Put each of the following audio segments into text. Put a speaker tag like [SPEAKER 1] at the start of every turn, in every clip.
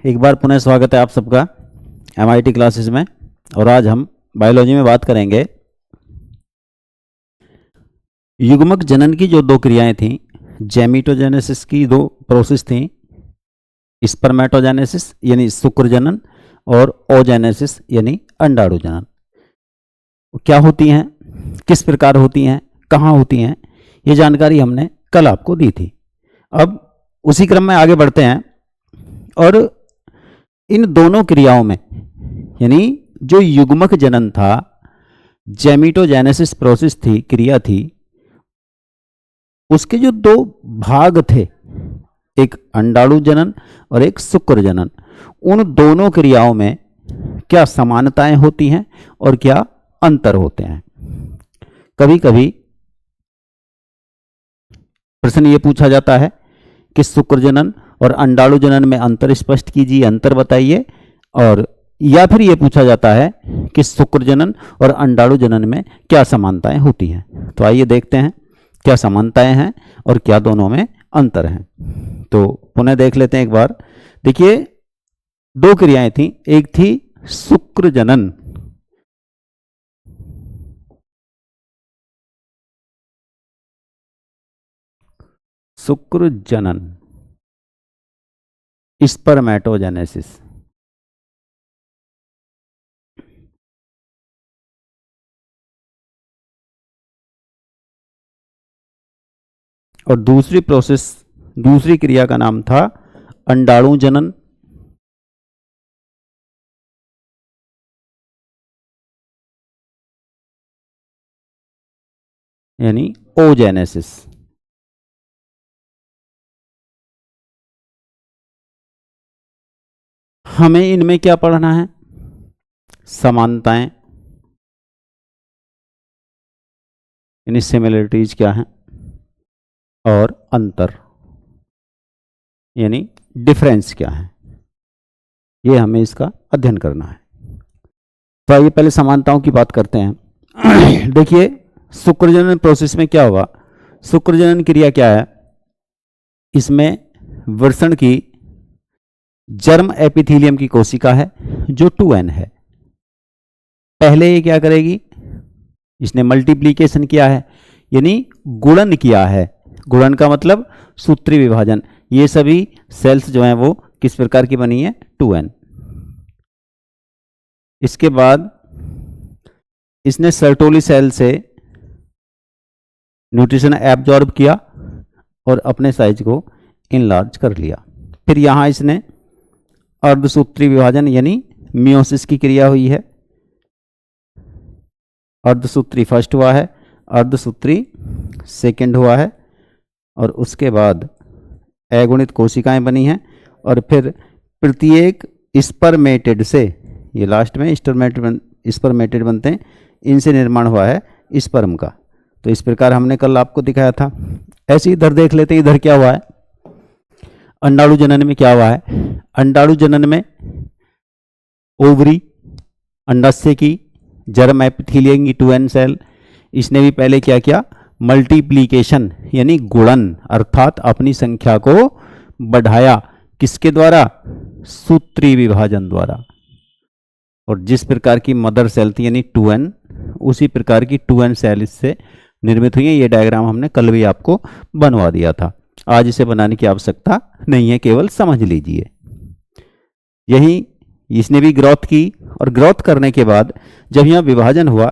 [SPEAKER 1] एक बार पुनः स्वागत है आप सबका MIT क्लासेस में। और आज हम बायोलॉजी में बात करेंगे युग्मक जनन की जो दो क्रियाएं थीं, जेमिटोजेनेसिस की दो प्रोसेस थीं, स्पर्मेटोजेनेसिस यानी शुक्र जनन और ओजेनेसिस यानी अंडाणु जनन। क्या होती हैं, किस प्रकार होती हैं, कहाँ होती हैं, ये जानकारी हमने कल आपको दी थी। अब उसी क्रम में आगे बढ़ते हैं और इन दोनों क्रियाओं में यानी जो युग्मक जनन था, जेमिटोजेनेसिस प्रोसेस थी, क्रिया थी, उसके जो दो भाग थे, एक अंडाणु जनन और एक शुक्र जनन, उन दोनों क्रियाओं में क्या समानताएं होती हैं और क्या अंतर होते हैं। कभी कभी प्रश्न ये पूछा जाता है कि शुक्र जनन और अंडाणु जनन में अंतर स्पष्ट कीजिए, अंतर बताइए। और या फिर ये पूछा जाता है कि शुक्र जनन और अंडाणु जनन में क्या समानताएं होती हैं। तो आइए देखते हैं क्या समानताएं हैं और क्या दोनों में अंतर हैं। तो पुनः देख लेते हैं एक बार। देखिए, दो क्रियाएं थी, एक थी शुक्र जनन, शुक्र जनन, स्पर्मेटोजेनेसिस, और दूसरी प्रोसेस, दूसरी क्रिया का नाम था अंडाणु जनन यानी ओजेनेसिस। हमें इनमें क्या पढ़ना है, समानताएं यानी सिमिलरिटीज क्या हैं और अंतर यानी डिफरेंस क्या है, ये हमें इसका अध्ययन करना है। तो आइए पहले समानताओं की बात करते हैं। देखिए, शुक्रजनन प्रोसेस में क्या हुआ, शुक्रजनन क्रिया क्या है, इसमें वृषण की जर्म एपिथेलियम की कोशिका है जो 2n है। पहले ये क्या करेगी, इसने मल्टीप्लीकेशन किया है यानी गुणन किया है। गुणन का मतलब सूत्री विभाजन। ये सभी सेल्स जो हैं वो किस प्रकार की बनी है, 2n। इसके बाद इसने सर्टोली सेल से न्यूट्रिशन एब्जॉर्ब किया और अपने साइज को इनलार्ज कर लिया। फिर यहाँ इसने अर्धसूत्री विभाजन यानी मियोसिस की क्रिया हुई है। अर्धसूत्री फर्स्ट हुआ है, अर्धसूत्री सेकंड हुआ है, और उसके बाद अगुणित कोशिकाएं बनी हैं। और फिर प्रत्येक स्पर्मेटेड से, ये लास्ट में स्पर्मेटेड बनते हैं, इनसे निर्माण हुआ है स्पर्म का। तो इस प्रकार हमने कल आपको दिखाया था। ऐसे इधर देख लेते हैं, इधर क्या हुआ है, अंडाणु जनन में क्या हुआ है। अंडाणु जनन में ओवरी, अंडाशय की जर्म एपिथेलियम की 2n सेल, इसने भी पहले क्या किया, मल्टीप्लीकेशन यानी गुणन, अर्थात अपनी संख्या को बढ़ाया। किसके द्वारा, सूत्री विभाजन द्वारा। और जिस प्रकार की मदर सेल थी यानी 2n, उसी प्रकार की 2n सेल इससे निर्मित हुई है। ये डायग्राम हमने कल भी आपको बनवा दिया था, आज इसे बनाने की आवश्यकता नहीं है, केवल समझ लीजिए। यही इसने भी ग्रोथ की, और ग्रोथ करने के बाद जब यहाँ विभाजन हुआ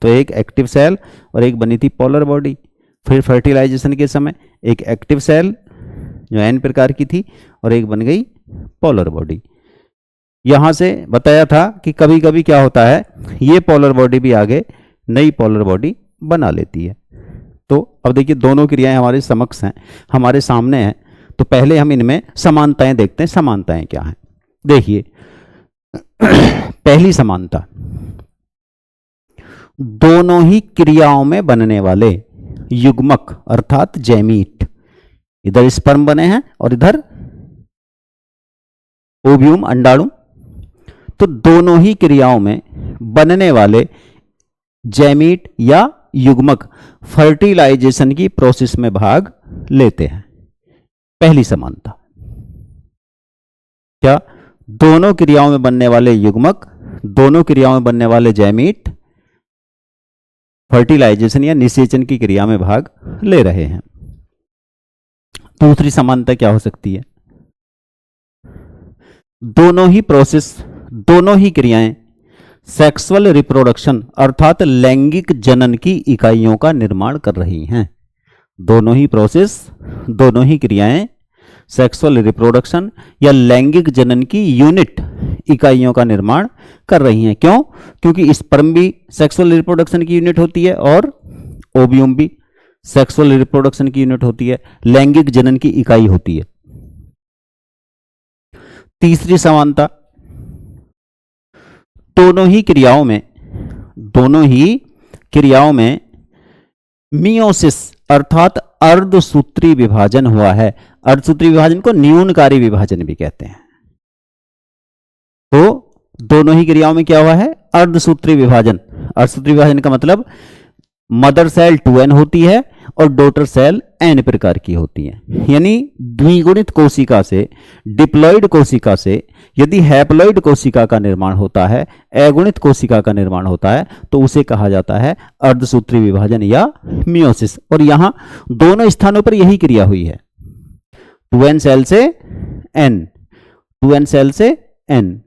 [SPEAKER 1] तो एक एक्टिव सेल और एक बनी थी पोलर बॉडी। फिर फर्टिलाइजेशन के समय एक एक्टिव सेल जो n प्रकार की थी और एक बन गई पोलर बॉडी। यहाँ से बताया था कि कभी कभी क्या होता है, ये पोलर बॉडी भी आगे नई पोलर बॉडी बना लेती है। तो अब देखिए, दोनों क्रियाएं हमारे समक्ष हैं, हमारे सामने हैं। तो पहले हम इनमें समानताएं देखते हैं, समानताएं क्या हैं। देखिए, पहली समानता, दोनों ही क्रियाओं में बनने वाले युग्मक अर्थात जैमीट, इधर स्पर्म बने हैं और इधर ओव्यूम अंडाणु, तो दोनों ही क्रियाओं में बनने वाले जैमीट या युग्मक फर्टिलाइजेशन की प्रोसेस में भाग लेते हैं। पहली समानता क्या, दोनों क्रियाओं में बनने वाले युग्मक, दोनों क्रियाओं में बनने वाले जैमीट फर्टिलाइजेशन या निषेचन की क्रिया में भाग ले रहे हैं। दूसरी समानता क्या हो सकती है? दोनों ही प्रोसेस, दोनों ही क्रियाएं सेक्सुअल रिप्रोडक्शन अर्थात लैंगिक जनन की इकाइयों का निर्माण कर रही हैं। दोनों ही प्रोसेस, दोनों ही क्रियाएं सेक्सुअल रिप्रोडक्शन या लैंगिक जनन की यूनिट इकाइयों का निर्माण कर रही हैं। क्यों? क्योंकि स्पर्म भी सेक्सुअल रिप्रोडक्शन की यूनिट होती है और ओव्यूम भी सेक्सुअल रिप्रोडक्शन की यूनिट होती है, लैंगिक जनन की इकाई होती है। तीसरी समानता, दोनों ही क्रियाओं में मियोसिस अर्थात अर्धसूत्री विभाजन हुआ है। अर्धसूत्री विभाजन को न्यूनकारी विभाजन भी कहते हैं। तो दोनों ही क्रियाओं में क्या हुआ है? अर्धसूत्री विभाजन। अर्धसूत्री विभाजन का मतलब मदर सेल 2n होती है और डॉटर सेल n प्रकार की होती है। यानी द्विगुणित कोशिका से, डिप्लॉइड कोशिका से यदि हैप्लॉइड कोशिका का निर्माण होता है, अगुणित कोशिका का निर्माण होता है, तो उसे कहा जाता है अर्धसूत्री विभाजन या मियोसिस। और यहां दोनों स्थानों पर यही क्रिया हुई है, 2n सेल से n, 2n सेल से n।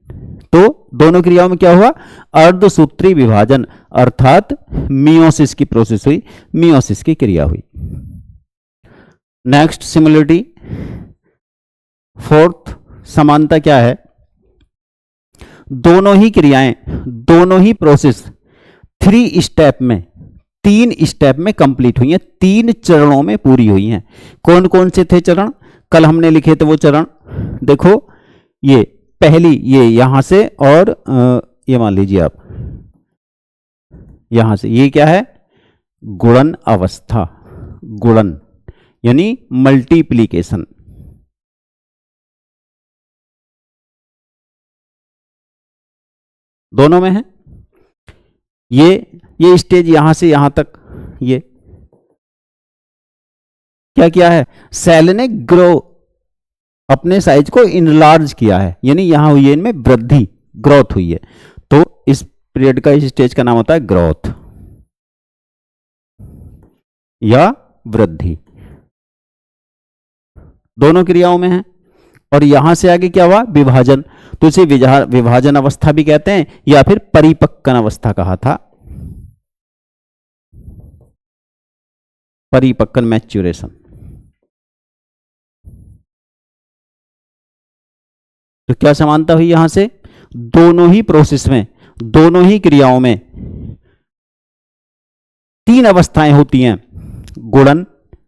[SPEAKER 1] तो दोनों क्रियाओं में क्या हुआ? अर्धसूत्री विभाजन अर्थात मियोसिस की प्रोसेस हुई, मियोसिस की क्रिया हुई। नेक्स्ट सिमिलरिटी, फोर्थ समानता क्या है? दोनों ही क्रियाएं, दोनों ही प्रोसेस 3 स्टेप में, 3 स्टेप में कंप्लीट हुई हैं, 3 चरणों में पूरी हुई हैं। कौन कौन से थे चरण? कल हमने लिखे थे वो चरण। देखो, ये पहली, ये यहां से, और ये मान लीजिए आप यहां से, ये क्या है? गुणन अवस्था, गुणन यानी मल्टीप्लीकेशन। दोनों में है। ये स्टेज यहां से यहां तक, ये क्या किया है? सेल ने ग्रो, अपने साइज को इनलार्ज किया है, यानी यहां हुई है इनमें वृद्धि, ग्रोथ हुई है। तो इस पीरियड का, इस स्टेज का नाम होता है ग्रोथ या वृद्धि। दोनों क्रियाओं में है। और यहां से आगे क्या हुआ? विभाजन। तो इसे विभाजन अवस्था भी कहते हैं या फिर परिपक्वन अवस्था कहा था, परिपक्वन, मैच्यूरेशन। तो क्या समानता हुई यहां से? दोनों ही प्रोसेस में, दोनों ही क्रियाओं में 3 अवस्थाएं होती हैं, गुणन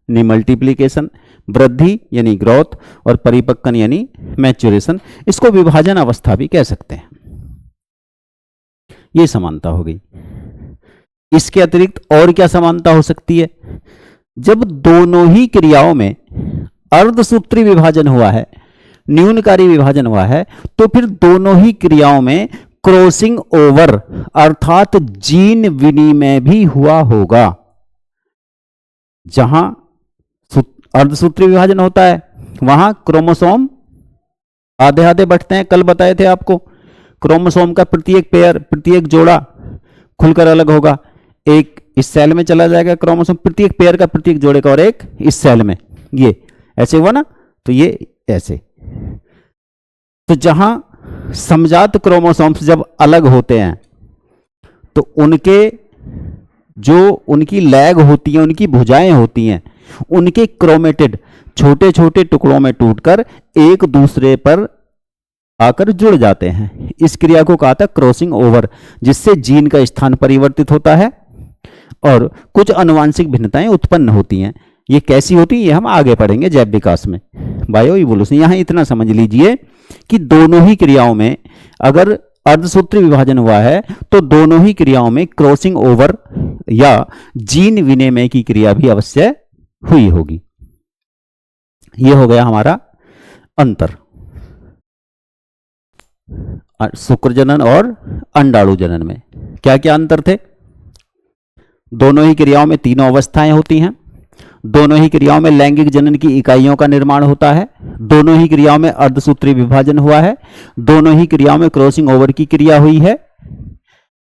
[SPEAKER 1] यानी मल्टीप्लीकेशन, वृद्धि यानी ग्रोथ, और परिपक्वन यानी मैच्यूरेशन। इसको विभाजन अवस्था भी कह सकते हैं। यह समानता हो गई। इसके अतिरिक्त और क्या समानता हो सकती है? जब दोनों ही क्रियाओं में अर्धसूत्री विभाजन हुआ है, न्यूनकारी विभाजन हुआ है, तो फिर दोनों ही क्रियाओं में क्रॉसिंग ओवर अर्थात जीन विनिमय भी हुआ होगा। जहां अर्धसूत्री विभाजन होता है वहां क्रोमोसोम आधे आधे बढ़ते हैं। कल बताए थे आपको, क्रोमोसोम का प्रत्येक पेयर, प्रत्येक जोड़ा खुलकर अलग होगा। एक इस सेल में चला जाएगा क्रोमोसोम, प्रत्येक पेयर का प्रत्येक जोड़े का, और एक इस सेल में, ये ऐसे हुआ ना, तो ये ऐसे। तो जहां समजात क्रोमोसोम्स जब अलग होते हैं तो उनके जो उनकी लैग होती है, उनकी भुजाएं होती हैं, उनके क्रोमेटिड छोटे छोटे टुकड़ों में टूटकर एक दूसरे पर आकर जुड़ जाते हैं। इस क्रिया को कहा था क्रॉसिंग ओवर, जिससे जीन का स्थान परिवर्तित होता है और कुछ आनुवांशिक भिन्नताएं उत्पन्न होती हैं। ये कैसी होती है, ये हम आगे पढ़ेंगे जैव विकास में, बायो इवोल्यूशन। यहां इतना समझ लीजिए कि दोनों ही क्रियाओं में अगर अर्धसूत्री विभाजन हुआ है तो दोनों ही क्रियाओं में क्रॉसिंग ओवर या जीन विनिमय की क्रिया भी अवश्य हुई होगी। यह हो गया हमारा अंतर शुक्र जनन और अंडाणु जनन में। क्या क्या अंतर थे? दोनों ही क्रियाओं में 3 अवस्थाएं होती हैं, दोनों ही क्रियाओं में लैंगिक जनन की इकाइयों का निर्माण होता है, दोनों ही क्रियाओं में अर्धसूत्री विभाजन हुआ है, दोनों ही क्रियाओं में क्रॉसिंग ओवर की क्रिया हुई है,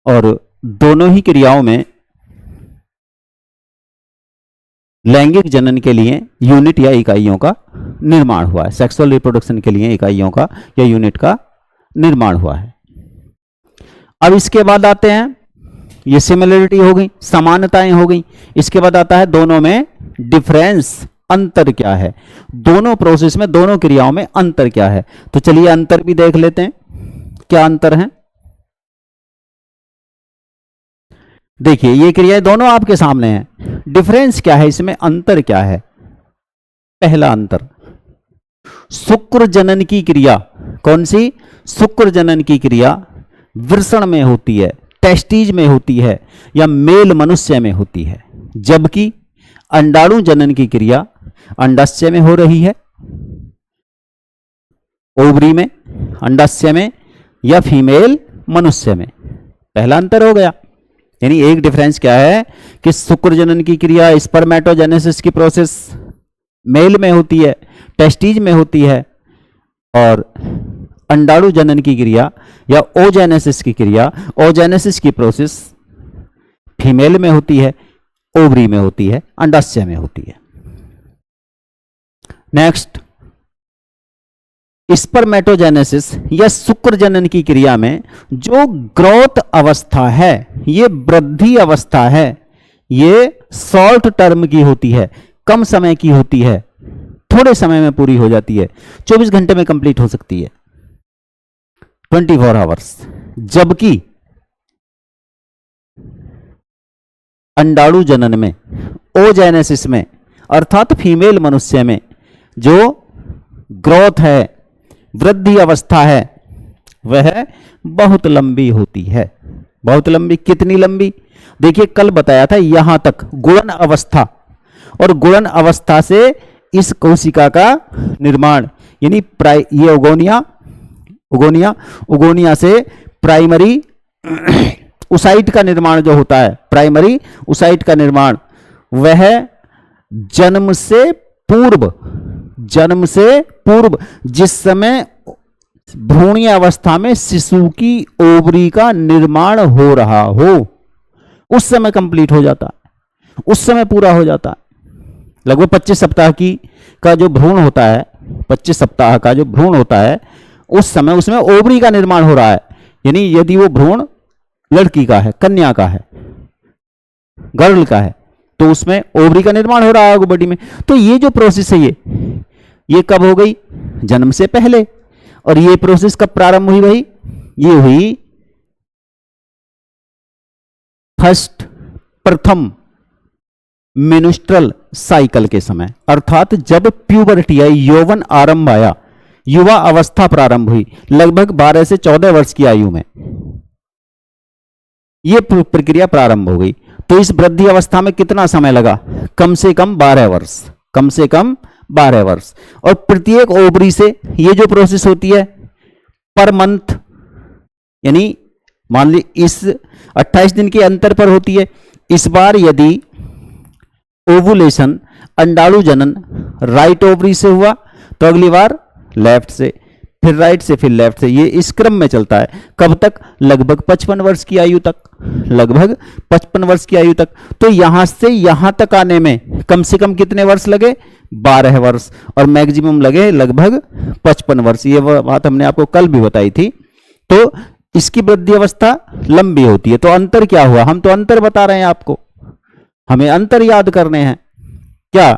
[SPEAKER 1] और दोनों ही क्रियाओं में लैंगिक जनन के लिए यूनिट या इकाइयों का निर्माण हुआ है, सेक्सुअल रिप्रोडक्शन के लिए इकाइयों का या यूनिट का निर्माण हुआ है। अब इसके बाद आते हैं, ये सिमिलरिटी हो गई, समानताएं हो गई। इसके बाद आता है दोनों में डिफरेंस, अंतर क्या है, दोनों प्रोसेस में, दोनों क्रियाओं में अंतर क्या है। तो चलिए अंतर भी देख लेते हैं, क्या अंतर है। देखिए ये क्रियाएं दोनों आपके सामने हैं, डिफरेंस क्या है इसमें, अंतर क्या है। पहला अंतर, शुक्र जनन की क्रिया, कौन सी, शुक्र जनन की क्रिया वृषण में होती है, टेस्टीज में होती है या मेल मनुष्य में होती है, जबकि अंडाणु जनन की क्रिया अंडाशय में हो रही है, ओवरी में, अंडाशय में या फीमेल मनुष्य में। पहला अंतर हो गया। यानी एक डिफरेंस क्या है कि शुक्र जनन की क्रिया स्पर्मेटोजेनेसिस की प्रोसेस मेल में होती है, टेस्टीज में होती है, और अंडाणु जनन की क्रिया या ओजेनेसिस की क्रिया, ओजेनेसिस की प्रोसेस फीमेल में होती है, ओवरी में होती है, अंडाशय में होती है। नेक्स्ट, स्पर्मेटोजेनेसिस या शुक्र जनन की क्रिया में जो ग्रोथ अवस्था है, ये वृद्धि अवस्था है, ये शॉर्ट टर्म की होती है, कम समय की होती है, थोड़े समय में पूरी हो जाती है, 24 घंटे में कंप्लीट हो सकती है, 24 आवर्स। जबकि अंडाणु जनन में, ओजेनेसिस में, अर्थात फीमेल मनुष्य में जो ग्रोथ है, वृद्धि अवस्था है, वह बहुत लंबी होती है। बहुत लंबी, कितनी लंबी, देखिए कल बताया था यहां तक गुणन अवस्था, और गुणन अवस्था से इस कोशिका का निर्माण, यानी ये उगोनिया से प्राइमरी उसाइट का निर्माण जो होता है, प्राइमरी उसाइट का निर्माण, वह जन्म से पूर्व जिस समय भ्रूणीय अवस्था में शिशु की ओवरी का निर्माण हो रहा हो, उस समय कंप्लीट हो जाता है, उस समय पूरा हो जाता है। लगभग 25 सप्ताह का जो भ्रूण होता है, 25 सप्ताह का जो भ्रूण होता है, उस समय उसमें ओवरी का निर्माण हो रहा है। यानी यदि वो भ्रूण लड़की का है, कन्या का है, गर्ल का है, तो उसमें ओवरी का निर्माण हो रहा है बॉडी में। तो ये जो प्रोसेस है ये कब हो गई, जन्म से पहले। और ये प्रोसेस कब प्रारंभ हुई भाई, ये हुई प्रथम मेन्स्ट्रुअल साइकिल के समय, अर्थात जब प्यूबर्टी आई, यौवन आरंभ आया, युवा अवस्था प्रारंभ हुई, लगभग 12 से 14 वर्ष की आयु में यह प्रक्रिया प्रारंभ हो गई। तो इस वृद्धि अवस्था में कितना समय लगा, कम से कम 12 वर्ष, कम से कम 12 वर्ष। और प्रत्येक ओवरी से ये जो प्रोसेस होती है पर मंथ, यानी मान ली इस 28 दिन के अंतर पर होती है। इस बार यदि ओवुलेशन, अंडाणु जनन राइट ओवरी से हुआ तो अगली बार लेफ्ट से, फिर राइट से, फिर लेफ्ट से, ये इस क्रम में चलता है। कब तक, लगभग 55 वर्ष की आयु तक, लगभग 55 वर्ष की आयु तक। तो यहां से यहां तक आने में कम से कम कितने वर्ष लगे, 12 वर्ष, और मैक्सिमम लगे लगभग 55 वर्ष। ये बात हमने आपको कल भी बताई थी। तो इसकी वृद्धि अवस्था लंबी होती है। तो अंतर क्या हुआ, हम तो अंतर बता रहे हैं आपको, हमें अंतर याद करने हैं। क्या,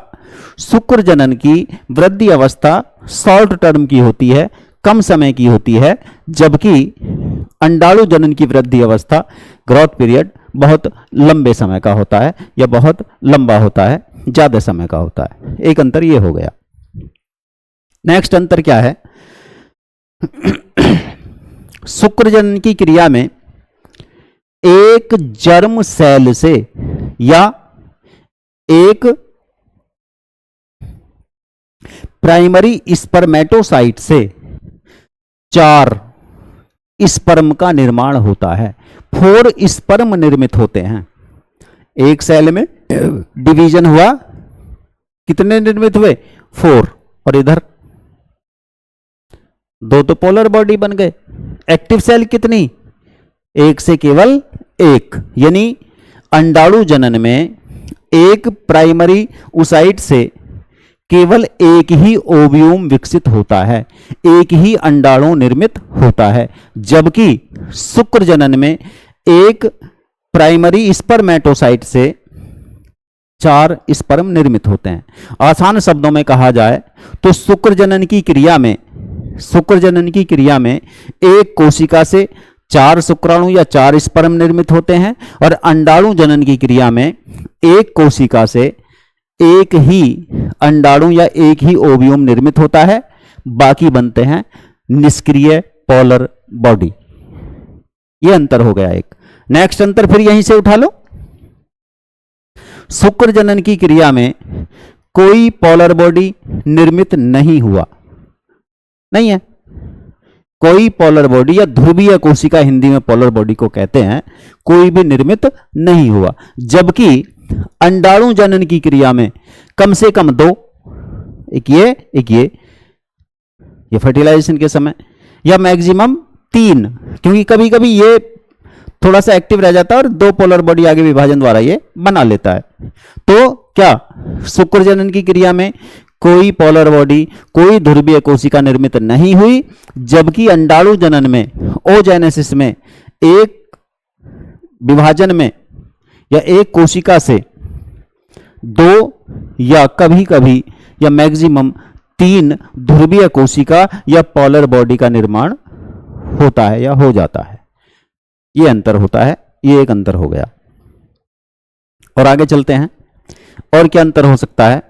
[SPEAKER 1] शुक्र जनन की वृद्धि अवस्था शॉर्ट टर्म की होती है, कम समय की होती है, जबकि अंडाणु जनन की वृद्धि अवस्था, ग्रोथ पीरियड, बहुत लंबे समय का होता है या बहुत लंबा होता है, ज्यादा समय का होता है। एक अंतर ये हो गया। नेक्स्ट अंतर क्या है, शुक्र जनन की क्रिया में एक जर्म सेल से या एक प्राइमरी स्पर्मेटोसाइट से 4 स्पर्म का निर्माण होता है। 4 स्पर्म निर्मित होते हैं। एक सेल में डिवीजन हुआ, कितने निर्मित हुए? 4। और इधर दो तो पोलर बॉडी बन गए। एक्टिव सेल कितनी? एक से केवल एक, यानी अंडाणु जनन में एक प्राइमरी ओसाइट से केवल एक ही ओव्यूम विकसित होता है, एक ही अंडाणु निर्मित होता है, जबकि शुक्र जनन में एक प्राइमरी स्पर्मेटोसाइट से 4 स्पर्म निर्मित होते हैं। आसान शब्दों में कहा जाए तो शुक्र जनन की क्रिया में एक कोशिका से 4 शुक्राणु या 4 स्पर्म निर्मित होते हैं, और अंडाणु जनन की क्रिया में एक कोशिका से एक ही अंडाणु या एक ही ओव्यूम निर्मित होता है, बाकी बनते हैं निष्क्रिय पोलर बॉडी। ये अंतर हो गया एक। नेक्स्ट अंतर फिर यहीं से उठा लो। शुक्र जनन की क्रिया में कोई पोलर बॉडी निर्मित नहीं हुआ, नहीं है कोई पोलर बॉडी, या ध्रुवीय कोशिका हिंदी में पोलर बॉडी को कहते हैं, कोई भी निर्मित नहीं हुआ। जबकि अंडाणु जनन की क्रिया में कम से कम 2, एक ये फर्टिलाइजेशन के समय, या मैक्सिमम 3, क्योंकि कभी कभी ये थोड़ा सा एक्टिव रह जाता है और 2 पोलर बॉडी आगे विभाजन द्वारा ये बना लेता है। तो क्या शुक्र जनन की क्रिया में कोई पोलर बॉडी, कोई ध्रुवीय कोशिका निर्मित नहीं हुई, जबकि अंडाणु जनन में, ओजेनेसिस में, एक विभाजन में या एक कोशिका से 2 या कभी कभी या मैक्सिमम 3 ध्रुवीय कोशिका या पोलर बॉडी का निर्माण होता है या हो जाता है। ये अंतर होता है, ये एक अंतर हो गया। और आगे चलते हैं, और क्या अंतर हो सकता है?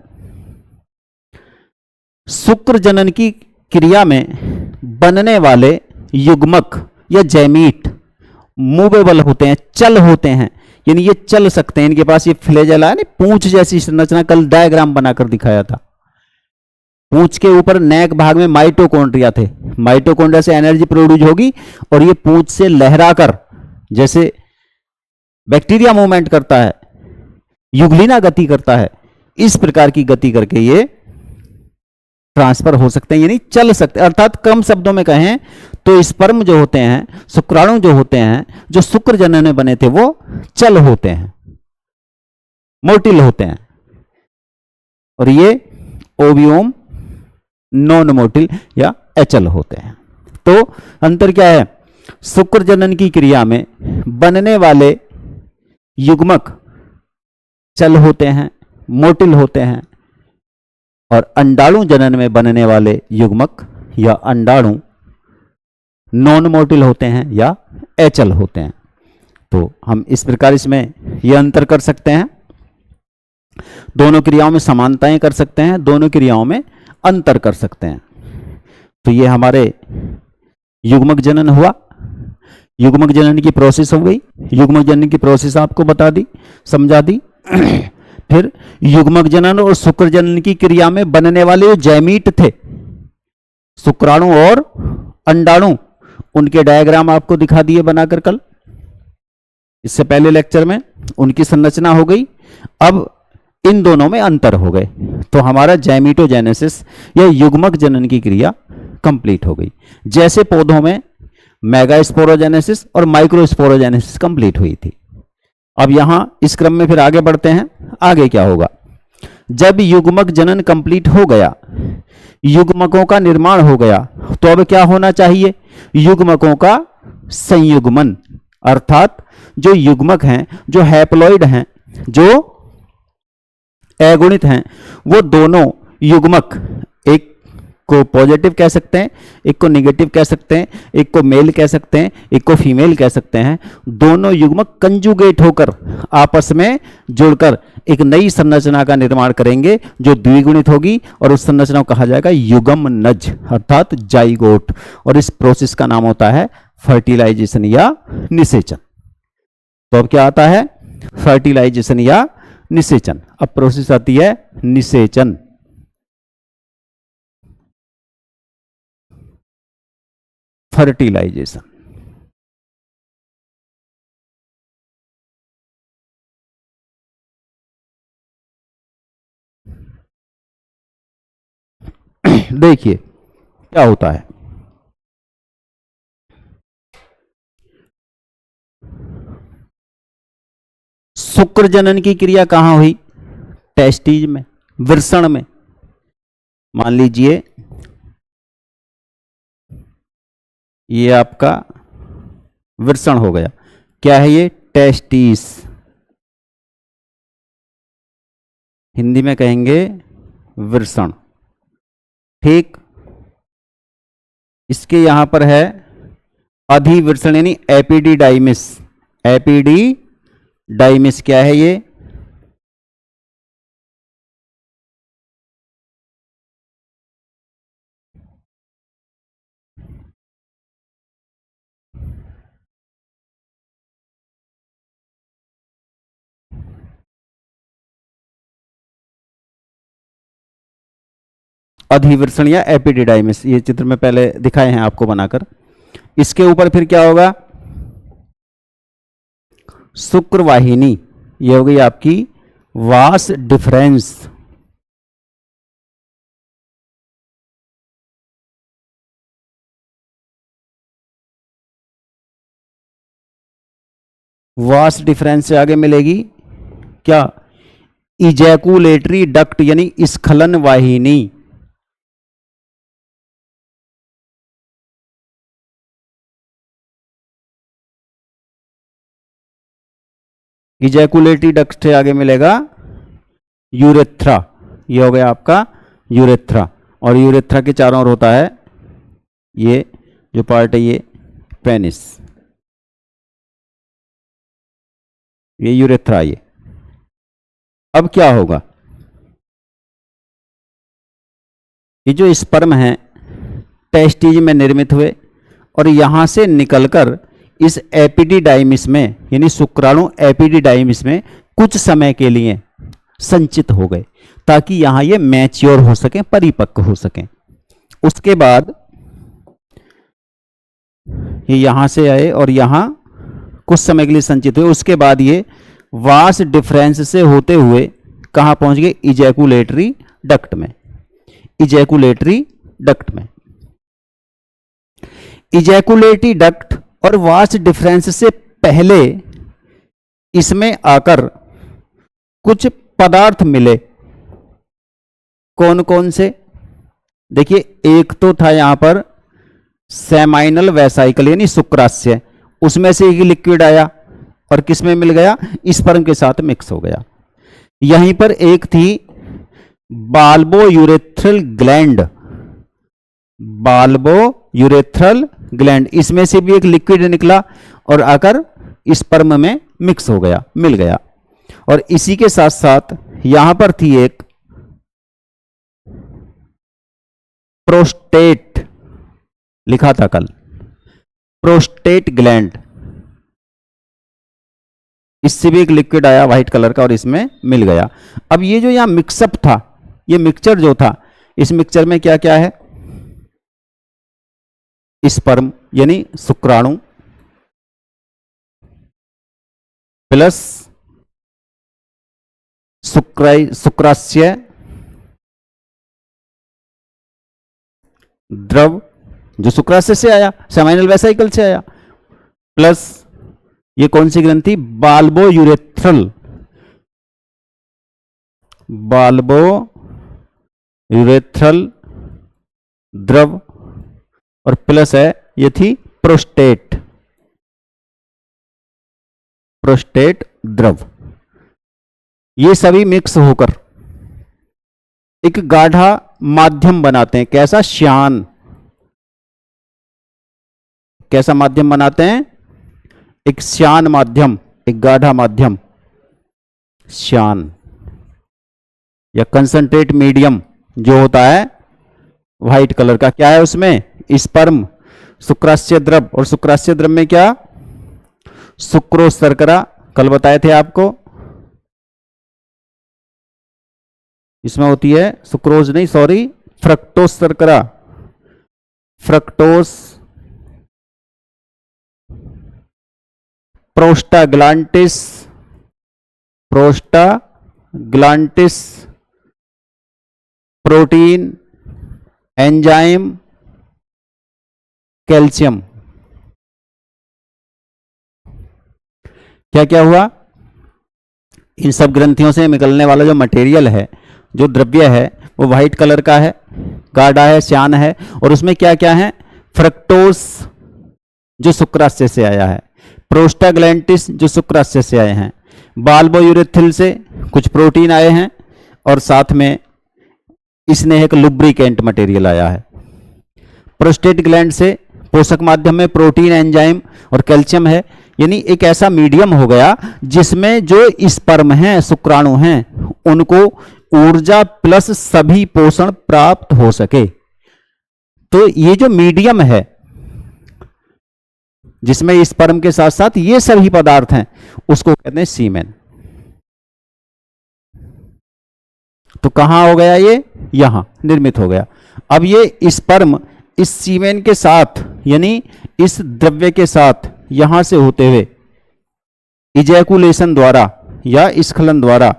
[SPEAKER 1] शुक्र जनन की क्रिया में बनने वाले युग्मक या जैमीट मूवेबल होते हैं, चल होते हैं, यानी ये चल सकते हैं। इनके पास ये फ्लैजेला है, पूंछ जैसी संरचना, कल डायग्राम बनाकर दिखाया था। पूंछ के ऊपर नेक भाग में माइटोकॉन्ड्रिया थे, माइटोकॉन्ड्रिया से एनर्जी प्रोड्यूस होगी और ये पूंछ से लहराकर, जैसे बैक्टीरिया मूवमेंट करता है, युगलिना गति करता है, इस प्रकार की गति करके ये ट्रांसफर हो सकते हैं, यानी चल सकते हैं। अर्थात कम शब्दों में कहें तो स्पर्म जो होते हैं, शुक्राणु जो होते हैं, जो शुक्र जनन में बने थे, वो चल होते हैं, मोटिल होते हैं, और ये ओव्यूम नॉन मोटिल या एचल होते हैं। तो अंतर क्या है? शुक्र जनन की क्रिया में बनने वाले युग्मक चल होते हैं, मोटिल होते हैं, और अंडाणु जनन में बनने वाले युग्मक या अंडाणु नॉन मोटिल होते हैं या एचल होते हैं। तो हम इस प्रकार इसमें यह अंतर कर सकते हैं, दोनों क्रियाओं में समानताएं कर सकते हैं, दोनों क्रियाओं में अंतर कर सकते हैं। तो ये हमारे युग्मक जनन हुआ, युग्मक जनन की प्रोसेस हो गई, युग्मक जनन की प्रोसेस आपको बता दी, समझा दी। फिर युग्मक जनन और शुक्र जनन की क्रिया में बनने वाले जो जैमीट थे, शुक्राणु और अंडाणु, उनके डायग्राम आपको दिखा दिए बनाकर कल, इससे पहले लेक्चर में उनकी संरचना हो गई। अब इन दोनों में अंतर हो गए, तो हमारा जैमिटोजेनेसिस या युग्मक जनन की क्रिया कंप्लीट हो गई। जैसे पौधों में मेगास्पोरोजेनेसिस और माइक्रोस्पोरोजेनेसिस कंप्लीट हुई थी। अब यहां इस क्रम में फिर आगे बढ़ते हैं। आगे क्या होगा? जब युग्मक जनन कंप्लीट हो गया, युग्मकों का निर्माण हो गया, तो अब क्या होना चाहिए? युग्मकों का संयुग्मन, अर्थात जो युग्मक हैं, जो हैप्लॉइड हैं, जो अगुणित हैं, वो दोनों युग्मक, एक को पॉजिटिव कह सकते हैं, एक को नेगेटिव कह सकते हैं, एक को मेल कह सकते हैं, एक को फीमेल कह सकते हैं, दोनों युग्मक कंजुगेट होकर आपस में जुड़कर एक नई संरचना का निर्माण करेंगे जो द्विगुणित होगी, और उस संरचना को कहा जाएगा युग्मनज अर्थात जाइगोट, और इस प्रोसेस का नाम होता है फर्टिलाइजेशन या निषेचन। तो अब क्या आता है? फर्टिलाइजेशन या निषेचन। अब प्रोसेस आती है निषेचन। फर्टिलाइजेशन, देखिए क्या होता है। शुक्र जनन की क्रिया कहां हुई? टेस्टिज में, वृषण में। मान लीजिए ये आपका वृषण हो गया। क्या है ये? टेस्टिस। हिंदी में कहेंगे वृषण। ठीक। इसके यहां पर है अधिवृषण यानी एपिडिडाइमिस। एपिडिडाइमिस क्या है ये? अधिवृषण या एपिडिडाइमिस, ये चित्र में पहले दिखाए हैं आपको बनाकर। इसके ऊपर फिर क्या होगा? शुक्रवाहिनी। ये हो गई आपकी वास डिफरेंस। वास डिफरेंस से आगे मिलेगी क्या? इजैकुलेटरी डक्ट यानी स्खलन वाहिनी। इजैकुलेटरी डक्ट से आगे मिलेगा यूरेथ्रा। ये हो गया आपका यूरेथ्रा। और यूरेथ्रा के चारों ओर होता है ये जो पार्ट है ये पेनिस। ये यूरेथ्रा। ये अब क्या होगा? ये जो स्पर्म है टेस्टिज में निर्मित हुए और यहां से निकलकर इस एपिडिडाइमिस में यानी शुक्राणु एपिडिडाइमिस में कुछ समय के लिए संचित हो गए ताकि यहां ये मैच्योर हो सके, परिपक्व हो सके। उसके बाद ये यहां से आए और यहां कुछ समय के लिए संचित हुए। उसके बाद ये वास डिफरेंस से होते हुए कहां पहुंच गए? इजैकुलेटरी डक्ट में। इजैकुलेटरी डक्ट में। इजैकुलेटरी डक्ट और वास डिफरेंस से पहले इसमें आकर कुछ पदार्थ मिले। कौन कौन से? देखिए, एक तो था यहां पर सेमाइनल वेसाइकल यानी शुक्राशय, उसमें से एक लिक्विड आया और किस में मिल गया? स्पर्म के साथ मिक्स हो गया। यहीं पर एक थी Balbo urethral gland. Balbo urethral gland, इसमें से भी एक लिक्विड निकला और आकर स्पर्म में मिक्स हो गया, मिल गया। और इसी के साथ साथ यहां पर थी एक प्रोस्टेट, लिखा था कल, प्रोस्टेट ग्लैंड। इससे भी एक लिक्विड आया व्हाइट कलर का और इसमें मिल गया। अब ये जो यहां मिक्सअप था, ये मिक्सचर जो था, इस मिक्सचर में क्या क्या है? स्पर्म यानी शुक्राणु प्लस शुक्राशय द्रव जो शुक्राशय से आया, सेमाइनल वेसाइकल से आया, प्लस ये कौन सी ग्रंथि? Balbo urethral. बाल्बो यूरेथ्रल द्रव और प्लस है ये थी प्रोस्टेट, प्रोस्टेट द्रव। ये सभी मिक्स होकर एक गाढ़ा माध्यम बनाते हैं। कैसा? श्यान। कैसा माध्यम बनाते हैं? एक श्यान माध्यम, एक गाढ़ा माध्यम, श्यान या कंसंट्रेट मीडियम जो होता है व्हाइट कलर का। क्या है उसमें? स्पर्म, शुक्राशय द्रव। और शुक्राशय द्रव में क्या? सुक्रोज शर्करा, कल बताए थे आपको। इसमें होती है सुक्रोज नहीं, सॉरी, फ्रक्टोज शर्करा। Fructose, prostaglandins, prostaglandins, protein, enzyme, calcium. क्या क्या हुआ? इन सब ग्रंथियों से निकलने वाला जो मटेरियल है, जो द्रव्य है, वो व्हाइट कलर का है, गाढ़ा है, श्यान है, और उसमें क्या क्या है? फ्रक्टोज जो शुक्राशय से आया है, प्रोस्टाग्लैंडिस जो शुक्राशय से आए हैं, बाल्बोयूरेथिल से कुछ प्रोटीन आए हैं, और साथ में इसने एक लुब्रिकेंट मटेरियल आया है। प्रोस्टेट ग्लैंड से पोषक माध्यम में प्रोटीन, एंजाइम और कैल्शियम है। यानी एक ऐसा मीडियम हो गया जिसमें जो स्पर्म हैं, शुक्राणु हैं, उनको ऊर्जा प्लस सभी पोषण प्राप्त हो सके। तो ये जो मीडियम है जिसमें स्पर्म के साथ साथ ये सभी पदार्थ हैं, उसको कहते हैं सीमेन। तो कहां हो गया ये? यहां निर्मित हो गया। अब ये स्पर्म इस सीमेन के साथ, यानी इस द्रव्य के साथ यहां से होते हुए इजैकुलेशन द्वारा या स्खलन द्वारा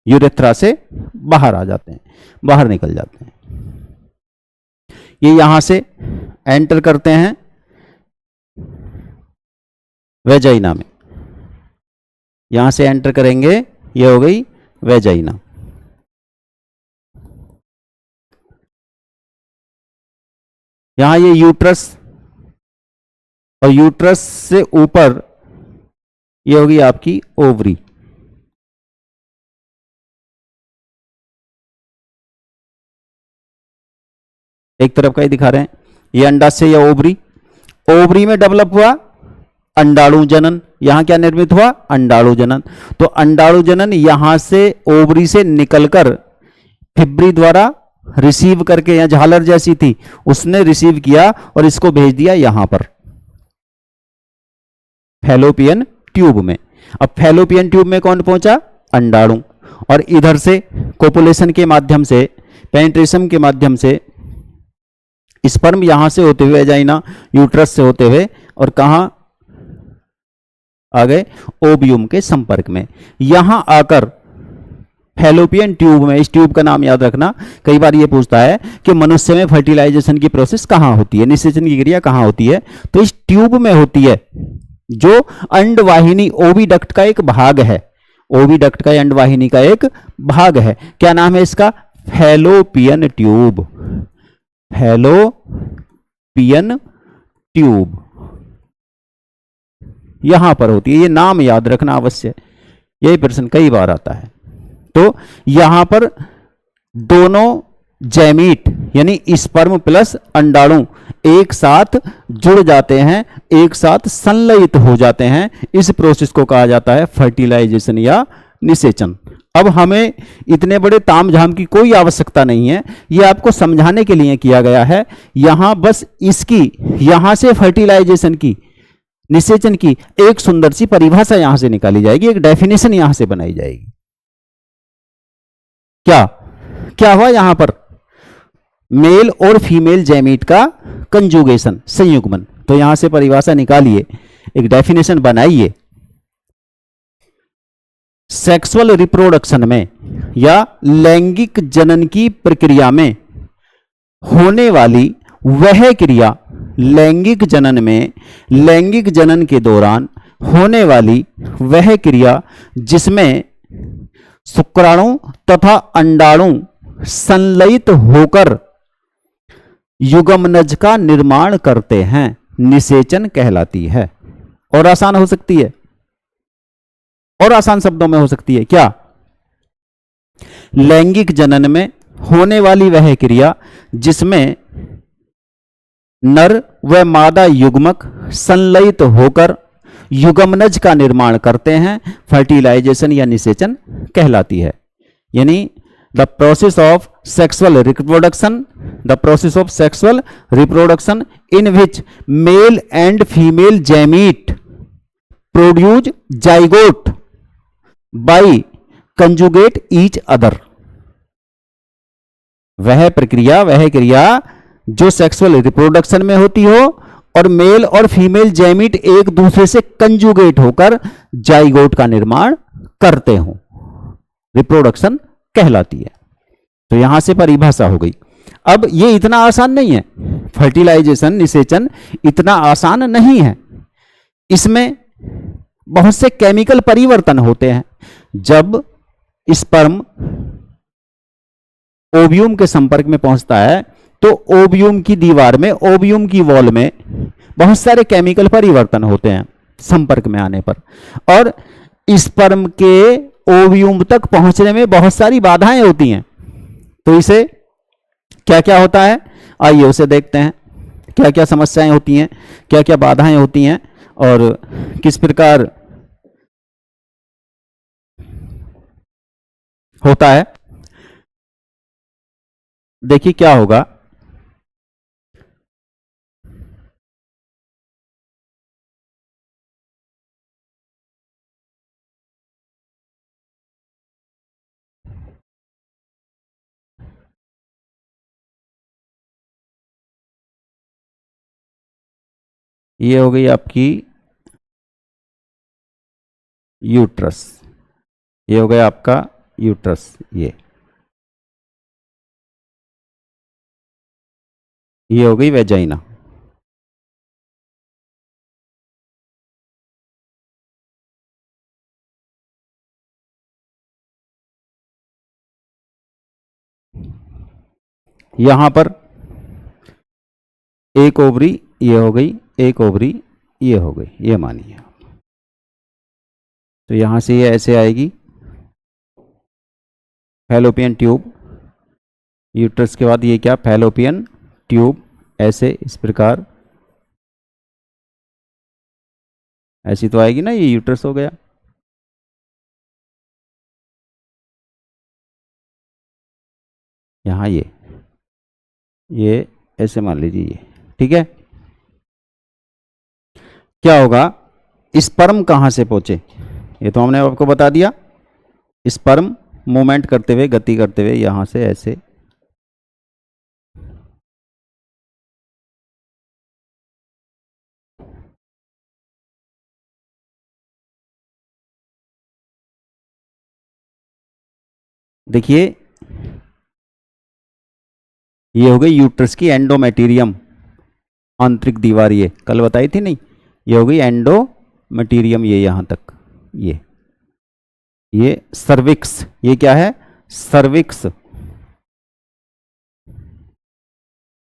[SPEAKER 1] यूरेथ्रा से बाहर आ जाते हैं, बाहर निकल जाते हैं। ये यहां से एंटर करते हैं वेजाइना में। यहां से एंटर करेंगे, ये हो गई वेजाइना। यहां ये यूट्रस, और यूट्रस से ऊपर ये होगी आपकी ओवरी। एक तरफ का ही दिखा रहे हैं, ये अंडाशय या ओवरी। ओवरी में डेवलप हुआ अंडाणु जनन। यहां क्या निर्मित हुआ? अंडाणु जनन। तो अंडाणु जनन यहां से ओवरी से निकलकर फिब्री द्वारा रिसीव करके, या झालर जैसी थी उसने रिसीव किया और इसको भेज दिया यहां पर फैलोपियन ट्यूब में। अब फैलोपियन ट्यूब में कौन पहुंचा? अंडाणु। और इधर से कोपुलेशन के माध्यम से, पेनिट्रेशन के माध्यम से स्पर्म यहां से होते हुए वेजाइना, यूट्रस से होते हुए, और कहां आ गए? ओबियम के संपर्क में। यहां आकर फैलोपियन ट्यूब में, इस ट्यूब का नाम याद रखना, कई बार ये पूछता है कि मनुष्य में फर्टिलाइजेशन की प्रोसेस कहां होती है, निषेचन की क्रिया कहां होती है? तो इस ट्यूब में होती है, जो अंडवाहिनी ओविडक्ट का एक भाग है। ओविडक्ट का अंडवाहिनी का एक भाग है। क्या नाम है इसका? Fallopian tube. फैलोपियन ट्यूब यहां पर होती है। ये नाम याद रखना अवश्य, यही प्रश्न कई बार आता है। तो यहां पर दोनों जैमीट यानी स्पर्म प्लस अंडाणु एक साथ जुड़ जाते हैं, एक साथ संलयित हो जाते हैं। इस प्रोसेस को कहा जाता है फर्टिलाइजेशन या निषेचन। अब हमें इतने बड़े तामझाम की कोई आवश्यकता नहीं है, यह आपको समझाने के लिए किया गया है। यहां बस इसकी, यहां से फर्टिलाइजेशन की, निषेचन की एक सुंदर सी परिभाषा यहां से निकाली जाएगी, एक डेफिनेशन यहां से बनाई जाएगी। क्या क्या हुआ यहां पर? मेल और फीमेल जैमीट का कंजुगेशन, संयुग्मन। तो यहां से परिभाषा निकालिए, एक डेफिनेशन बनाइए। सेक्सुअल रिप्रोडक्शन में या लैंगिक जनन की प्रक्रिया में होने वाली वह क्रिया, लैंगिक जनन में, लैंगिक जनन के दौरान होने वाली वह क्रिया जिसमें शुक्राणु तथा अंडाणु संलयित होकर युग्मनज का निर्माण करते हैं, निषेचन कहलाती है। और आसान हो सकती है, और आसान शब्दों में हो सकती है। क्या? लैंगिक जनन में होने वाली वह क्रिया जिसमें नर व मादा युग्मक संलयित होकर युग्मनज का निर्माण करते हैं, फर्टिलाइजेशन या निषेचन कहलाती है। यानी the process of sexual reproduction, the process of sexual reproduction in which male and female gamete produce zygote by conjugate each other. वह प्रक्रिया, वह क्रिया जो सेक्सुअल रिप्रोडक्शन में होती हो और मेल और फीमेल जैमीट एक दूसरे से कंजुगेट होकर जाइगोट का निर्माण करते हो, रिप्रोडक्शन कहलाती है। तो यहां से परिभाषा हो गई। अब ये इतना आसान नहीं है, फर्टिलाइजेशन, निषेचन इतना आसान नहीं है। इसमें बहुत से केमिकल परिवर्तन होते हैं। जब स्पर्म ओव्यूम के संपर्क में पहुंचता है तो ओव्यूम की दीवार में, ओव्यूम की वॉल में बहुत सारे केमिकल परिवर्तन होते हैं संपर्क में आने पर, और स्पर्म के ओव्यूम तक पहुंचने में बहुत सारी बाधाएं होती हैं। तो इसे क्या क्या होता है, आइए उसे देखते हैं। क्या क्या समस्याएं होती हैं, क्या क्या बाधाएं होती हैं और किस प्रकार होता है। देखिए क्या होगा, ये हो गई आपकी यूट्रस, ये हो गया आपका यूट्रस, ये हो गई वेजाइना। यहां पर एक ओवरी ये हो गई, एक ओवरी ये हो गई, ये मानिए। तो यहां से ये ऐसे आएगी फैलोपियन ट्यूब, यूट्रस के बाद ये क्या, फैलोपियन ट्यूब, ऐसे इस प्रकार, ऐसी तो आएगी ना, ये यूट्रस हो गया। यहां ये ऐसे मान लीजिए, ये ठीक है। क्या होगा, स्पर्म कहां से पहुंचे, ये तो हमने आपको बता दिया। स्पर्म मूवमेंट करते हुए, गति करते हुए यहां से ऐसे देखिए, ये हो गई यूट्रस की एंडोमेटीरियम, आंतरिक दीवार, ये कल बताई थी नहीं, ये हो गई एंडोमेटीरियम, ये यहां तक, ये सर्विक्स, ये क्या है, सर्विक्स,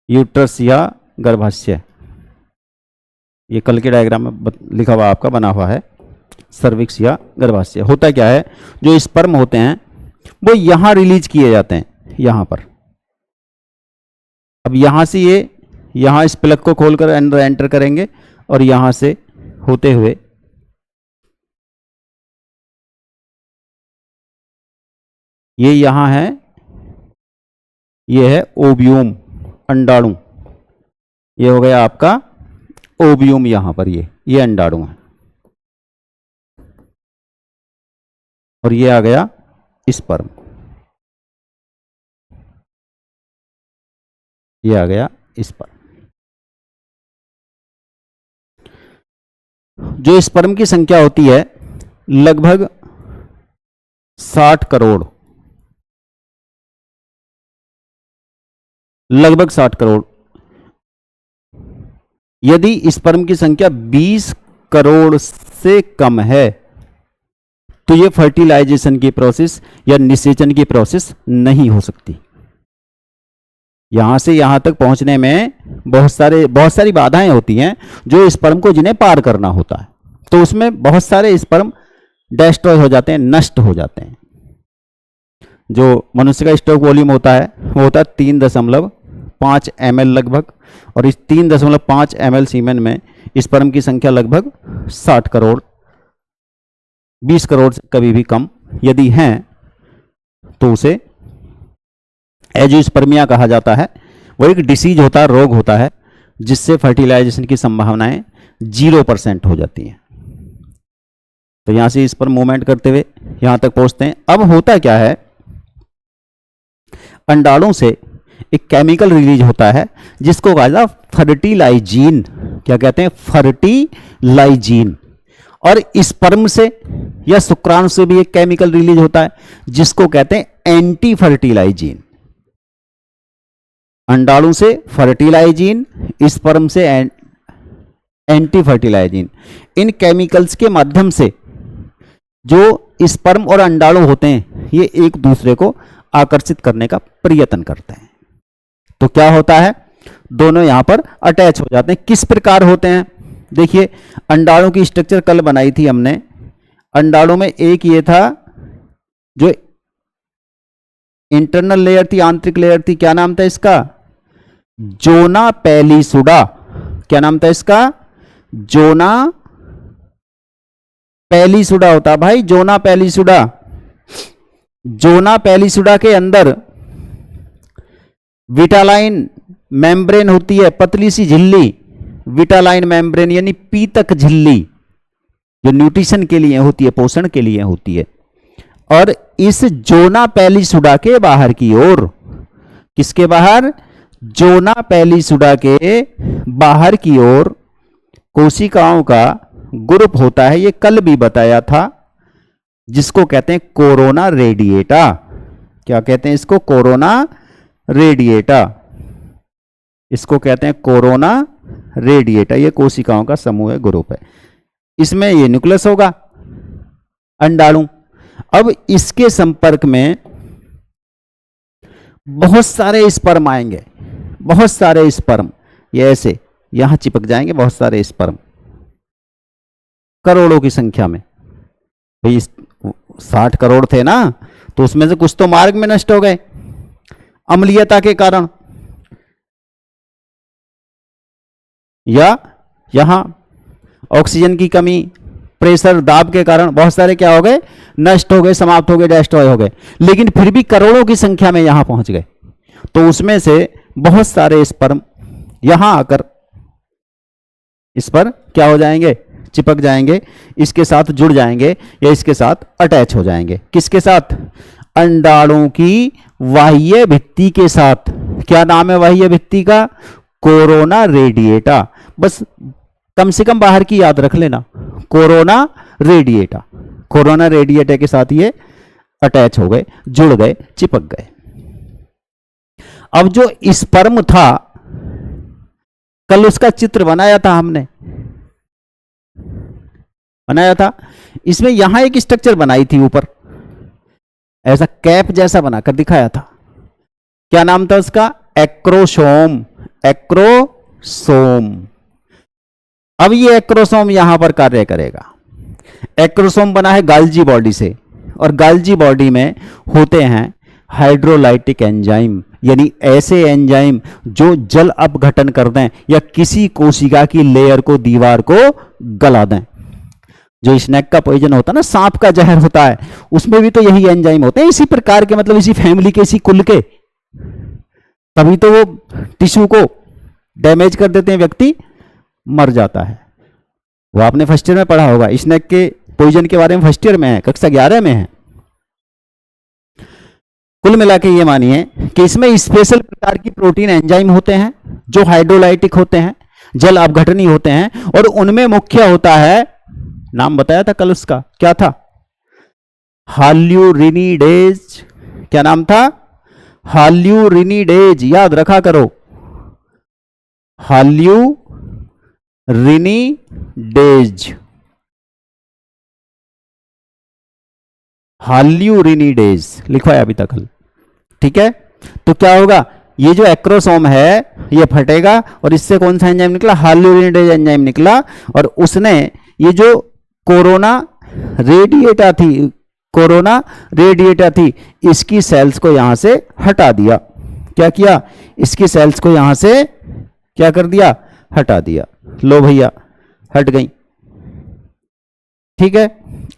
[SPEAKER 1] यूट्रस या गर्भाशय, ये कल के डायग्राम में लिखा हुआ आपका, बना हुआ है, सर्विक्स या गर्भाशय। होता क्या है, जो स्पर्म होते हैं वो यहां रिलीज किए जाते हैं, यहां पर। अब यहां से ये, यहां इस प्लग को खोलकर अंदर एंटर करेंगे और यहां से होते हुए ये यहां है, ये है ओव्यूम, अंडाणु, ये हो गया आपका ओव्यूम, यहां पर ये अंडाणु है, और ये आ गया स्पर्म, ये आ गया स्पर्म। जो स्पर्म की संख्या होती है लगभग 60 करोड़, लगभग 60 करोड़। यदि स्पर्म की संख्या 20 करोड़ से कम है तो यह फर्टिलाइजेशन की प्रोसेस या निषेचन की प्रोसेस नहीं हो सकती। यहां से यहां तक पहुंचने में बहुत सारी बाधाएं होती हैं जो स्पर्म को जिन्हें पार करना होता है, तो उसमें बहुत सारे स्पर्म डिस्ट्रॉय हो जाते हैं, नष्ट हो जाते हैं। जो मनुष्य का स्टॉक वॉल्यूम होता है वो होता है 3.5 ml लगभग, और इस 3.5 ml सीमेन में स्पर्म की संख्या लगभग 60 करोड़, 20 करोड़ से कभी भी कम यदि हैं तो उसे एजियोस्पर्मिया कहा जाता है। वो एक डिसीज होता है, रोग होता है जिससे फर्टिलाइजेशन की संभावनाएं 0% हो जाती हैं। तो यहां से इस पर मूवमेंट करते हुए यहां तक पहुंचते हैं। अब होता क्या है, अंडाणु से एक केमिकल रिलीज होता है जिसको कहा जाता है फर्टिलाइजीन। क्या कहते हैं, फर्टिलाइजीन। और स्पर्म से या शुक्राणु से भी एक केमिकल रिलीज होता है जिसको कहते हैं एंटी फर्टिलाइजीन। अंडाणु से फर्टिलाइजिन, स्पर्म से एंटी फर्टिलाइजिन। इन केमिकल्स के माध्यम से जो स्पर्म और अंडाणु होते हैं ये एक दूसरे को आकर्षित करने का प्रयत्न करते हैं। तो क्या होता है, दोनों यहां पर अटैच हो जाते हैं। किस प्रकार होते हैं, देखिए अंडाणु की स्ट्रक्चर कल बनाई थी हमने। अंडाणु में एक ये था जो इंटरनल लेयर थी, आंतरिक लेयर थी, क्या नाम था इसका, जोना पैलिसुडा। क्या नाम था इसका, जोना पैलिसुडा होता भाई, जोना पैलिसुडा। जोना पैलिसुडा के अंदर विटालाइन मेम्ब्रेन होती है, पतली सी झिल्ली, विटालाइन मेम्ब्रेन यानी पीतक झिल्ली, जो न्यूट्रिशन के लिए होती है, पोषण के लिए होती है। और इस जोना पैलिसुडा के बाहर की ओर, किसके बाहर, जोना पैलिसुडा के बाहर की ओर कोशिकाओं का ग्रुप होता है। ये कल भी बताया था, जिसको कहते हैं कोरोना रेडिएटा। क्या कहते हैं इसको, कोरोना रेडिएटा। इसको कहते हैं कोरोना रेडिएटा। ये कोशिकाओं का समूह है, ग्रुप है। इसमें ये न्यूक्लियस होगा अंडाणु। अब इसके संपर्क में बहुत सारे स्पर्म आएंगे, बहुत सारे स्पर्म, ये ऐसे यहां चिपक जाएंगे, बहुत सारे स्पर्म, करोड़ों की संख्या में। भाई 60 करोड़ थे ना, तो उसमें से कुछ तो मार्ग में नष्ट हो गए अम्लीयता के कारण, या यहां ऑक्सीजन की कमी, प्रेशर, दाब के कारण बहुत सारे क्या हो गए, नष्ट हो गए, समाप्त हो गए, डिस्ट्रॉय हो गए। लेकिन फिर भी करोड़ों की संख्या में यहां पहुंच गए। तो उसमें से बहुत सारे स्पर्म यहां आकर इस पर क्या हो जाएंगे, चिपक जाएंगे, इसके साथ जुड़ जाएंगे या इसके साथ अटैच हो जाएंगे। किसके साथ, अंडाणु की बाह्य भित्ति के साथ। क्या नाम है बाह्य भित्ति का, कोरोना रेडिएटा। बस कम से कम बाहर की याद रख लेना, कोरोना रेडिएटा। कोरोना रेडिएटा के साथ ये अटैच हो गए, जुड़ गए, चिपक गए। अब जो स्पर्म था, कल उसका चित्र बनाया था हमने, बनाया था। इसमें यहां एक स्ट्रक्चर बनाई थी ऊपर, ऐसा कैप जैसा बनाकर दिखाया था। क्या नाम था उसका, एक्रोसोम। एक्रोसोम। अब ये एक्रोसोम यहां पर कार्य करेगा। एक्रोसोम बना है गाल्जी बॉडी से, और गाल्जी बॉडी में होते हैं हाइड्रोलाइटिक एंजाइम, यानी ऐसे एंजाइम जो जल अपघटन कर दें या किसी कोशिका की लेयर को, दीवार को गला दें। जो स्नेक का पॉइजन होता है ना, सांप का जहर होता है, उसमें भी तो यही एंजाइम होते हैं, इसी प्रकार के, मतलब इसी फैमिली के, इसी कुल के। तभी तो वो टिश्यू को डैमेज कर देते हैं, व्यक्ति मर जाता है। वो आपने फर्स्ट ईयर में पढ़ा होगा, स्नेक के पॉइजन के बारे में फर्स्ट ईयर में है, कक्षा 11 में है। कुल मिला के ये मानिए कि इसमें स्पेशल प्रकार की प्रोटीन एंजाइम होते हैं जो हाइड्रोलाइटिक होते हैं, जल अपघटनी होते हैं, और उनमें मुख्य होता है, नाम बताया था कल उसका, क्या था, हाल्यूरिनिडेज। क्या नाम था, हाल्यूरिनिडेज। याद रखा करो, हाल्यूरिनिडेज। हाल्यूरिनिडेज लिखवाया अभी तक कल, ठीक है। तो क्या होगा, ये जो एक्रोसोम है ये फटेगा और इससे कौन सा एंजाइम निकला, हाल्यूरिनिडेज एंजाइम निकला, और उसने ये जो कोरोना रेडिएटा थी, कोरोना रेडिएटा थी, इसकी सेल्स को यहां से हटा दिया। क्या किया, इसकी सेल्स को यहां से क्या कर दिया, हटा दिया। लो भैया, हट गई, ठीक है।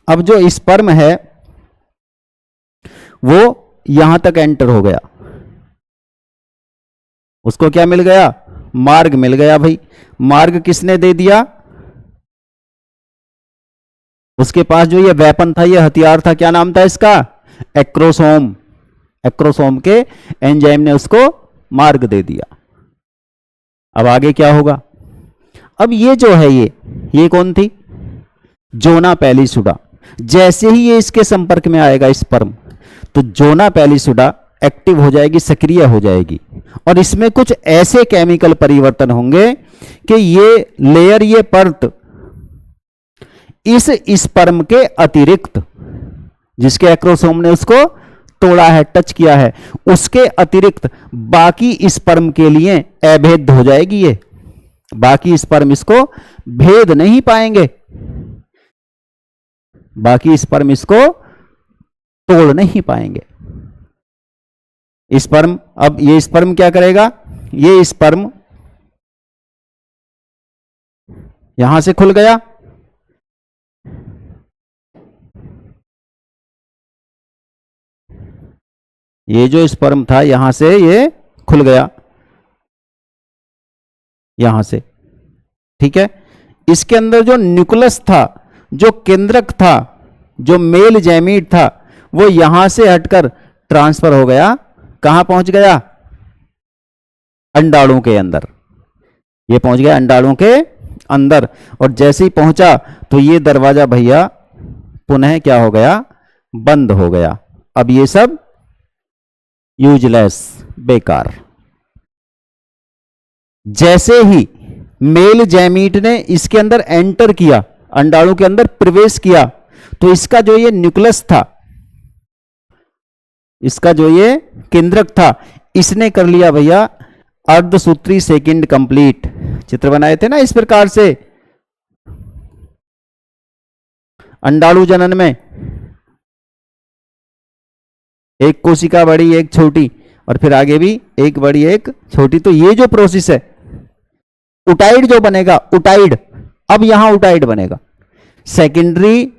[SPEAKER 1] अब जो स्पर्म है वो यहां तक एंटर हो गया, उसको क्या मिल गया, मार्ग मिल गया भाई। मार्ग किसने दे दिया, उसके पास जो ये वेपन था, ये हथियार था, क्या नाम था इसका, एक्रोसोम। एक्रोसोम के एंजाइम ने उसको मार्ग दे दिया। अब आगे क्या होगा, अब ये जो है ये कौन थी, जोना पैलिसुडा। जैसे ही ये इसके संपर्क में आएगा स्पर्म, तो जोना पैलिसुडा एक्टिव हो जाएगी, सक्रिय हो जाएगी, और इसमें कुछ ऐसे केमिकल परिवर्तन होंगे कि ये लेयर, ये परत इस स्पर्म के अतिरिक्त, जिसके एक्रोसोम ने उसको तोड़ा है, टच किया है, उसके अतिरिक्त बाकी स्पर्म के लिए अभेद्य हो जाएगी। ये बाकी स्पर्म इसको भेद नहीं पाएंगे, बाकी स्पर्म इसको तोड़ नहीं पाएंगे। स्पर्म, अब ये स्पर्म क्या करेगा, ये स्पर्म यहां से खुल गया, ये जो स्पर्म था यहां से ये खुल गया, यहां से, ठीक है। इसके अंदर जो न्यूक्लियस था, जो केंद्रक था, जो मेल जैमीट था, वो यहां से हटकर ट्रांसफर हो गया, कहां पहुंच गया, अंडाणु के अंदर। ये पहुंच गया अंडाणु के अंदर, और जैसे ही पहुंचा तो ये दरवाजा भैया पुनः क्या हो गया, बंद हो गया। अब ये सब यूजलेस, बेकार। जैसे ही मेल जैमीट ने इसके अंदर एंटर किया, अंडाणु के अंदर प्रवेश किया, तो इसका जो ये न्यूक्लियस था, इसका जो ये केंद्रक था, इसने कर लिया भैया अर्धसूत्री सेकंड कंप्लीट। चित्र बनाए थे ना इस प्रकार से अंडाणु जनन में, एक कोशिका बड़ी एक छोटी, और फिर आगे भी एक बड़ी एक छोटी। तो ये जो प्रोसेस है, उटाइड जो बनेगा, उटाइड, अब यहां उटाइड बनेगा। सेकेंडरी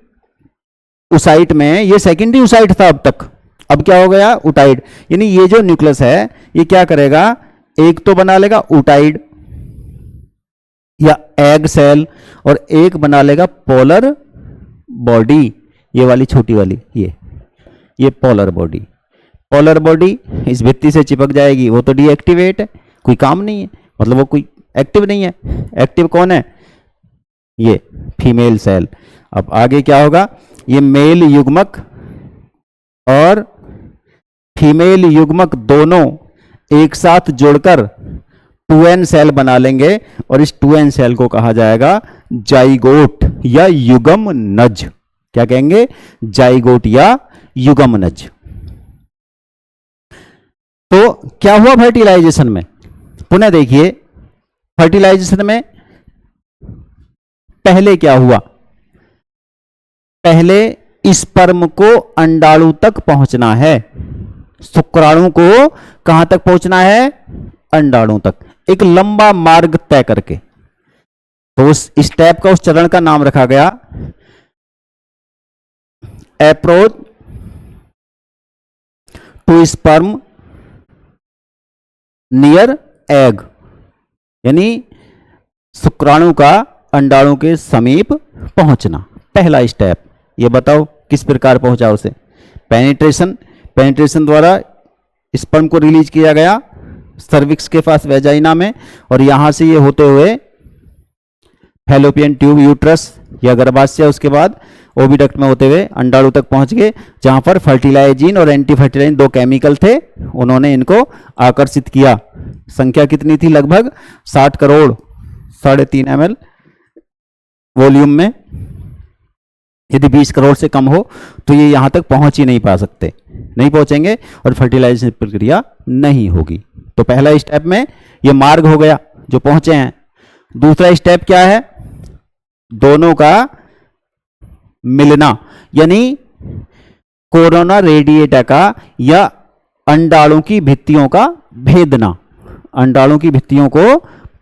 [SPEAKER 1] उसाइट में ये सेकेंडरी उसाइट था अब तक, अब क्या हो गया, उटाइड। यानी ये जो न्यूक्लियस है ये क्या करेगा, एक तो बना लेगा उटाइड या एग सेल, और एक बना लेगा पोलर बॉडी, ये वाली छोटी वाली, ये पोलर बॉडी। पोलर बॉडी इस भित्ति से चिपक जाएगी, वो तो डीएक्टिवेट है, कोई काम नहीं है, मतलब वो कोई एक्टिव नहीं है। एक्टिव कौन है, ये फीमेल सेल। अब आगे क्या होगा, ये मेल युग्मक और फीमेल युग्मक दोनों एक साथ जुड़कर 2n सेल बना लेंगे, और इस 2n सेल को कहा जाएगा जाइगोट या युग्मनज। क्या कहेंगे, जाइगोट या युग्मनज। तो क्या हुआ फर्टिलाइजेशन में, पुनः देखिए फर्टिलाइजेशन में पहले क्या हुआ, पहले स्पर्म को अंडाणु तक पहुंचना है, शुक्राणु को कहां तक पहुंचना है, अंडाणु तक, एक लंबा मार्ग तय करके। तो उस स्टेप का, उस चरण का नाम रखा गया approach to sperm near egg, यानी शुक्राणु का अंडाणु के समीप पहुंचना, पहला स्टेप। ये बताओ किस प्रकार पहुंचा उसे, पेनिट्रेशन, पेनिट्रेशन द्वारा स्पर्म को रिलीज किया गया सर्विक्स के पास वेजाइना में, और यहां से ये होते हुए फैलोपियन ट्यूब, यूट्रस या गर्भाशय, उसके बाद ओविडक्ट में होते हुए अंडाणु तक पहुंच गए, जहां पर फर्टिलाइजिन और एंटी फर्टिलाइजिन दो केमिकल थे, उन्होंने इनको आकर्षित किया। संख्या कितनी थी, लगभग 60 करोड़ 3.5 ml वॉल्यूम में। यदि 20 करोड़ से कम हो तो ये यहां तक पहुंच ही नहीं पा सकते, नहीं पहुंचेंगे और फर्टिलाइजेशन प्रक्रिया नहीं होगी। तो पहला स्टेप में ये मार्ग हो गया जो पहुंचे हैं। दूसरा स्टेप क्या है, दोनों का मिलना, यानी कोरोना रेडिएटा का या अंडाणु की भित्तियों का भेदना, अंडाणु की भित्तियों को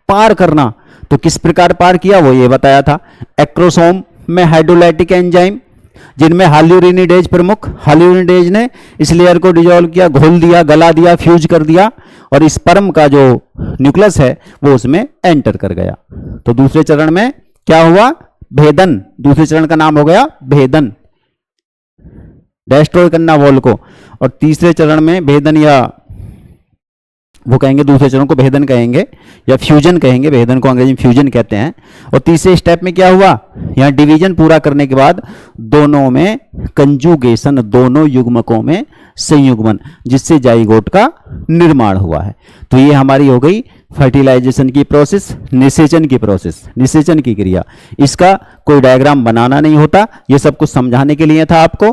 [SPEAKER 1] पार करना। तो किस प्रकार पार किया वो ये बताया था। एक्रोसोम में हाइड्रोलाइटिक एंजाइम, जिनमें हाल्यूरिनिडेज प्रमुख, हाल्यूरिनिडेज ने इस लेयर को डिजोल्व किया, घोल दिया, गला दिया, फ्यूज कर दिया, और स्पर्म का जो न्यूक्लियस है वो उसमें एंटर कर गया। तो दूसरे चरण में क्या हुआ, भेदन। दूसरे चरण का नाम हो गया भेदन, डिस्ट्रॉय करना वॉल को। और तीसरे चरण में भेदन, या वो कहेंगे दूसरे चरण को भेदन कहेंगे या फ्यूजन कहेंगे, भेदन को अंग्रेजी में फ्यूजन कहते हैं। और तीसरे स्टेप में क्या हुआ, यहां डिवीजन पूरा करने के बाद दोनों में कंजुगेशन, दोनों युग्मकों में संयुग्मन, जिससे जाइगोट का निर्माण हुआ है। तो ये हमारी हो गई फर्टिलाइजेशन की प्रोसेस, निषेचन की प्रोसेस, निषेचन की क्रिया। इसका कोई डायग्राम बनाना नहीं होता, ये सब कुछ समझाने के लिए था आपको।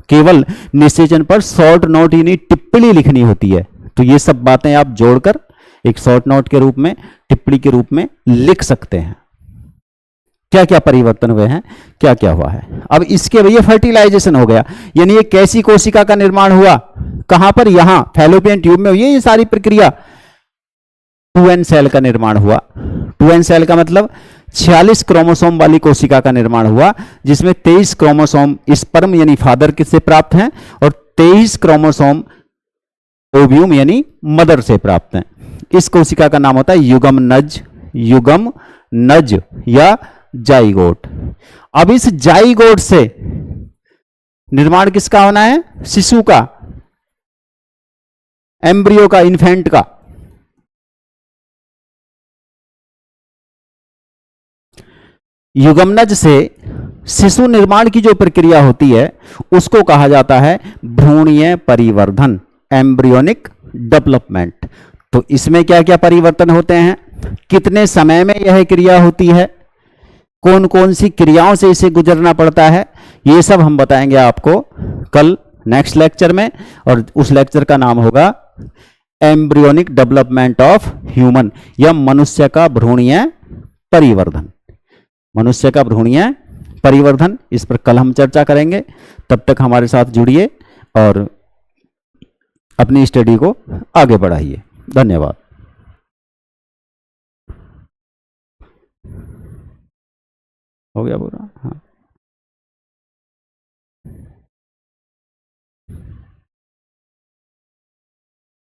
[SPEAKER 1] केवल निषेचन पर शॉर्ट नोट यानी टिप्पणी लिखनी होती है। तो ये सब बातें आप जोड़कर एक शॉर्ट नोट के रूप में, टिप्पणी के रूप में लिख सकते हैं। क्या क्या परिवर्तन हुए हैं, क्या क्या हुआ है। अब इसके भैया फर्टिलाइजेशन हो गया, यानी एक कैसी कोशिका का निर्माण हुआ, कहां पर, यहां फैलोपियन ट्यूब में हुई है ये सारी प्रक्रिया। 2n सेल का निर्माण हुआ। 2n सेल का मतलब 46 क्रोमोसोम वाली कोशिका का निर्माण हुआ, जिसमें 23 क्रोमोसोम स्पर्म यानी फादर से प्राप्त हैं और 23 क्रोमोसोम ओव्यूम यानी मदर से प्राप्त हैं। इस कोशिका का नाम होता है युग्मनज, युग्मनज या जाइगोट। अब इस जाइगोट से निर्माण किसका होना है, शिशु का, एम्ब्रियो का, इन्फेंट का। युग्मनज से शिशु निर्माण की जो प्रक्रिया होती है उसको कहा जाता है भ्रूणीय परिवर्धन, एम्ब्रियोनिक डेवलपमेंट। तो इसमें क्या क्या परिवर्तन होते हैं, कितने समय में यह क्रिया होती है, कौन कौन सी क्रियाओं से इसे गुजरना पड़ता है, ये सब हम बताएंगे आपको कल नेक्स्ट लेक्चर में। और उस लेक्चर का नाम होगा एम्ब्रियोनिक डेवलपमेंट ऑफ ह्यूमन, या मनुष्य का भ्रूणीय परिवर्धन। मनुष्य का भ्रूणीय परिवर्धन, इस पर कल हम चर्चा करेंगे। तब तक हमारे साथ जुड़िए और अपनी स्टडी को आगे बढ़ाइए। धन्यवाद। हो गया पूरा? हाँ।